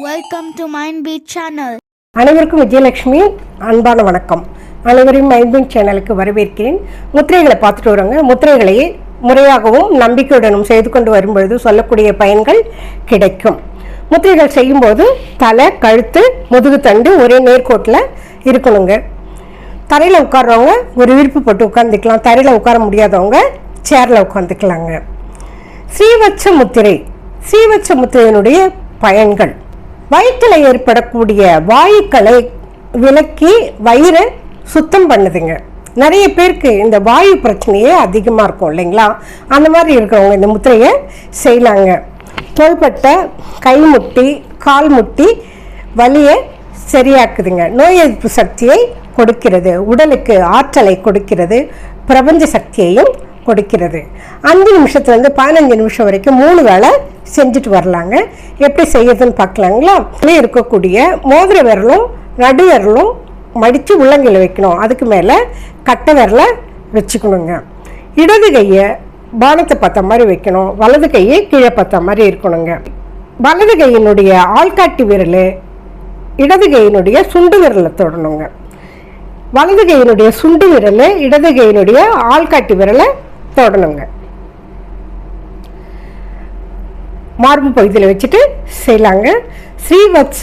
Welcome to Mindbeat channel. அனைவருக்கும் விஜயலட்சுமி அன்பான வணக்கம். அனைவரையும் மைண்ட்பீட் சேனலுக்கு வரவேற்கிறேன். முத்திரைகளை பார்த்துட்டு வரோங்க. முத்திரைகளை முறையாகவும் நம்பிக்கையுடனும் செய்து கொண்டு வரும்பொழுது சொல்லக்கூடிய பயன்கள் கிடைக்கும். முத்திரைகள் செய்யும்போது தலை, கழுத்து, முதுகு தண்டு ஒரே நேர்கோட்டில் இருக்கணுங்க. தரையில் உட்கார்றவங்க ஒரு விருப்பு போட்டு உட்காந்துக்கலாம். தரையில் உட்கார முடியாதவங்க சேரில் உட்காந்துக்கலாங்க. ஸ்ரீவத்ச முத்திரை. ஸ்ரீவத்ச முத்திரையினுடைய பயன்கள்: வயிற்றில் ஏற்படக்கூடிய வாயுக்களை விலக்கி வயிறை சுத்தம் பண்ணுதுங்க. நிறைய பேருக்கு இந்த வாயு பிரச்சனையே அதிகமாக இருக்கும் இல்லைங்களா? அந்த மாதிரி இருக்கிறவங்க இந்த முத்திரையை செய்யலாங்க. தோள்பட்டை, கைமுட்டி, கால் முட்டி வலியை சரியாக்குதுங்க. நோய் எதிர்ப்பு சக்தியை கொடுக்கிறது, உடலுக்கு ஆற்றலை கொடுக்கிறது, பிரபஞ்ச சக்தியையும் கொடுக்கிறது. 5 நிமிஷத்துலேருந்து 15 நிமிஷம் வரைக்கும் 3 வேளை செஞ்சுட்டு வரலாங்க. எப்படி செய்யறதுன்னு பார்க்கலாங்களா? இருக்கக்கூடிய மோதிர விரலும் நடு விரலும் மடித்து உள்ளங்கையில் வைக்கணும். அதுக்கு மேலே கட்டை விரலை வச்சுக்கணுங்க. இடது கையை பானத்தை பார்த்த மாதிரி வைக்கணும். வலது கையை கீழே பார்த்த மாதிரி இருக்கணுங்க. வலது கையினுடைய ஆள்காட்டி விரல் இடது கையினுடைய சுண்டு விரலை தொடணுங்க. வலது கையினுடைய சுண்டு விரல் இடது கையினுடைய ஆள்காட்டி விரலை தொடணுங்க. மார்பு பகுதியில் வச்சுட்டு செய்யலாங்க. ஸ்ரீவத்ச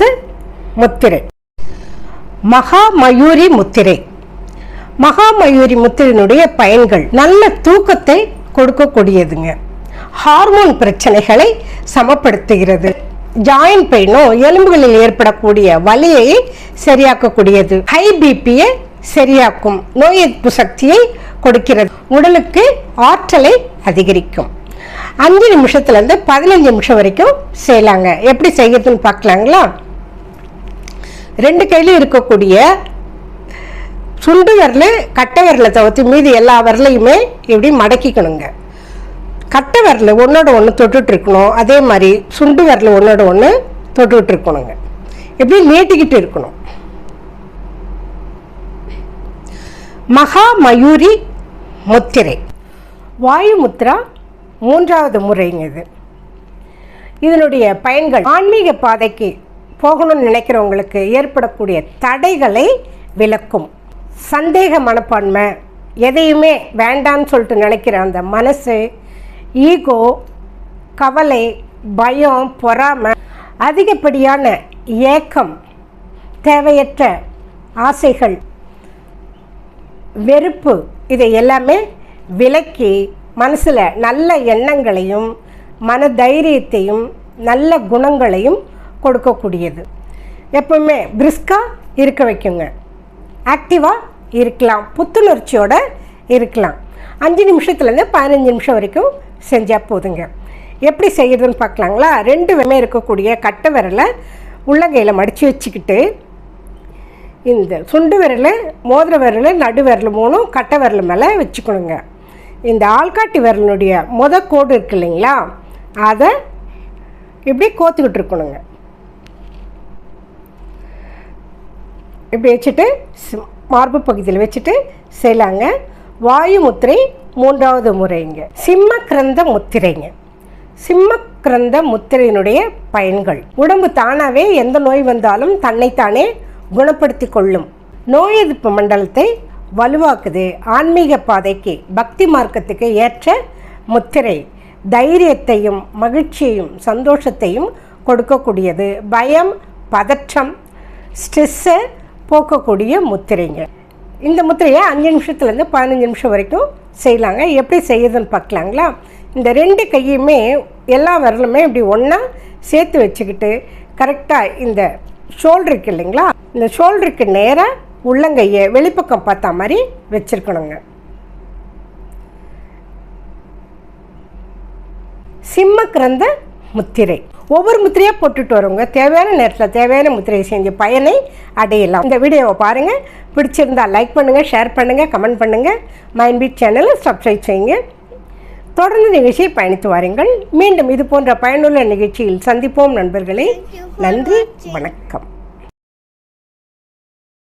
முத்திரை. மகாமயூரி முத்திரை. மகாமயூரி முத்திரையினுடைய பயன்கள்: நல்ல தூக்கத்தை கொடுக்கக்கூடியதுங்க. ஹார்மோன் பிரச்சனைகளை சமப்படுத்துகிறது. ஜாயின்ட் பெயினோ எலும்புகளில் ஏற்படக்கூடிய வலியை சரியாக்கக்கூடியது. ஹை பிபியை சரியாக்கும். நோய் எதிர்ப்பு சக்தியை கொடுக்கிறது. உடலுக்கு ஆற்றலை அதிகரிக்கும். 5 நிமிஷத்துலேருந்து 15 நிமிஷம் வரைக்கும் செய்யலாங்க. எப்படி செய்யறதுன்னு பார்க்கலாங்களா? 2 கையிலும் இருக்கக்கூடிய சுண்டு விரல் கட்டை விரலை தவிர்த்து மீதி எல்லா விரலையுமே இப்படி மடக்கிக்கணுங்க. கட்டை விரல் ஒன்றோட ஒன்று தொட்டுட்டு இருக்கணும். அதே மாதிரி சுண்டு விரல் ஒன்றோட ஒன்று தொட்டுட்டு இருக்கணுங்க. எப்படி நீட்டிக்கிட்டு இருக்கணும். மகாமயூரி முத்திரை. வாயு முத்ரா 3வது முறைங்க இது. இதனுடைய பயன்கள்: ஆன்மீக பாதைக்கு போகணும்னு நினைக்கிறவங்களுக்கு ஏற்படக்கூடிய தடைகளை விலக்கும். சந்தேக மனப்பான்மை, எதையுமே வேண்டான்னு சொல்லிட்டு நினைக்கிற அந்த மனசு, ஈகோ, கவலை, பயம், பொறாமை, அதிகப்படியான ஏக்கம், தேவையற்ற ஆசைகள், வெறுப்பு, இதை எல்லாமே விலக்கி மனசில் நல்ல எண்ணங்களையும் மன தைரியத்தையும் நல்ல குணங்களையும் கொடுக்கக்கூடியது. எப்பவுமே பிரிஸ்காக இருக்க வைக்குங்க. ஆக்டிவாக இருக்கலாம், புத்துணர்ச்சியோடு இருக்கலாம். 5 நிமிஷத்துலேருந்து 15 நிமிஷம் வரைக்கும் செஞ்சால் போதுங்க. எப்படி செய்யறதுன்னு பார்க்கலாங்களா? 2 வேமே இருக்கக்கூடிய கட்டை விரலை உள்ளங்கையில் மடித்து வச்சுக்கிட்டு இந்த சுண்டு விரல், மோதிர விரல், நடு விரல் 3 கட்டை விரல் மேலே வச்சுக்கணுங்க. இந்த ஆள்காட்டி விரலினுடைய கோடு இருக்கு இல்லைங்களா, அதை இப்படி கோத்துக்கிட்டு இருக்கணுங்க. இப்படி வச்சுட்டு மார்பு பகுதியில் வச்சுட்டு செய்யலாங்க. வாயு முத்திரை 3வது முறைங்க. சிம்மக்கிரந்த முத்திரைங்க. சிம்மக்கிரந்த முத்திரையினுடைய பயன்கள்: உடம்பு தானாகவே எந்த நோய் வந்தாலும் தன்னைத்தானே குணப்படுத்தி கொள்ளும். நோய் எதிர்ப்பு மண்டலத்தை வலுவாக்குது. ஆன்மீக பாதைக்கு, பக்தி மார்க்கத்துக்கு ஏற்ற முத்திரை. தைரியத்தையும் மகிழ்ச்சியையும் சந்தோஷத்தையும் கொடுக்கக்கூடியது. பயம், பதற்றம், ஸ்ட்ரெஸ்ஸை போக்கக்கூடிய முத்திரைங்க. இந்த முத்திரையை 5 நிமிஷத்துலேருந்து 15 நிமிஷம் வரைக்கும் செய்யலாங்க. எப்படி செய்யுதுன்னு பார்க்கலாங்களா? இந்த 2 கையுமே எல்லா விரலுமே இப்படி ஒன்றா சேர்த்து வச்சுக்கிட்டு கரெக்டாக இந்த ஷோல்டருக்கு இல்லைங்களா, இந்த ஷோல்டருக்கு நேராக உள்ளங்கையை வெளிப்பக்கம் பார்த்தா மாதிரி வச்சிருக்கணுங்க. சிம்மக்கிரந்த முத்திரை. ஒவ்வொரு முத்திரையாக போட்டுட்டு வரவங்க தேவையான நேரத்தில் தேவையான முத்திரையை செஞ்சு பயனை அடையலாம். இந்த வீடியோவை பாருங்கள். பிடிச்சிருந்தால் லைக் பண்ணுங்கள், ஷேர் பண்ணுங்கள், கமெண்ட் பண்ணுங்கள். மைண்ட்பீட் சேனலை சப்ஸ்கிரைப் செய்யுங்க. தொடர்ந்து நிகழ்ச்சியை பயணித்து வாருங்கள். மீண்டும் இது போன்ற பயனுள்ள நிகழ்ச்சியில் சந்திப்போம் நண்பர்களே. நன்றி, வணக்கம்.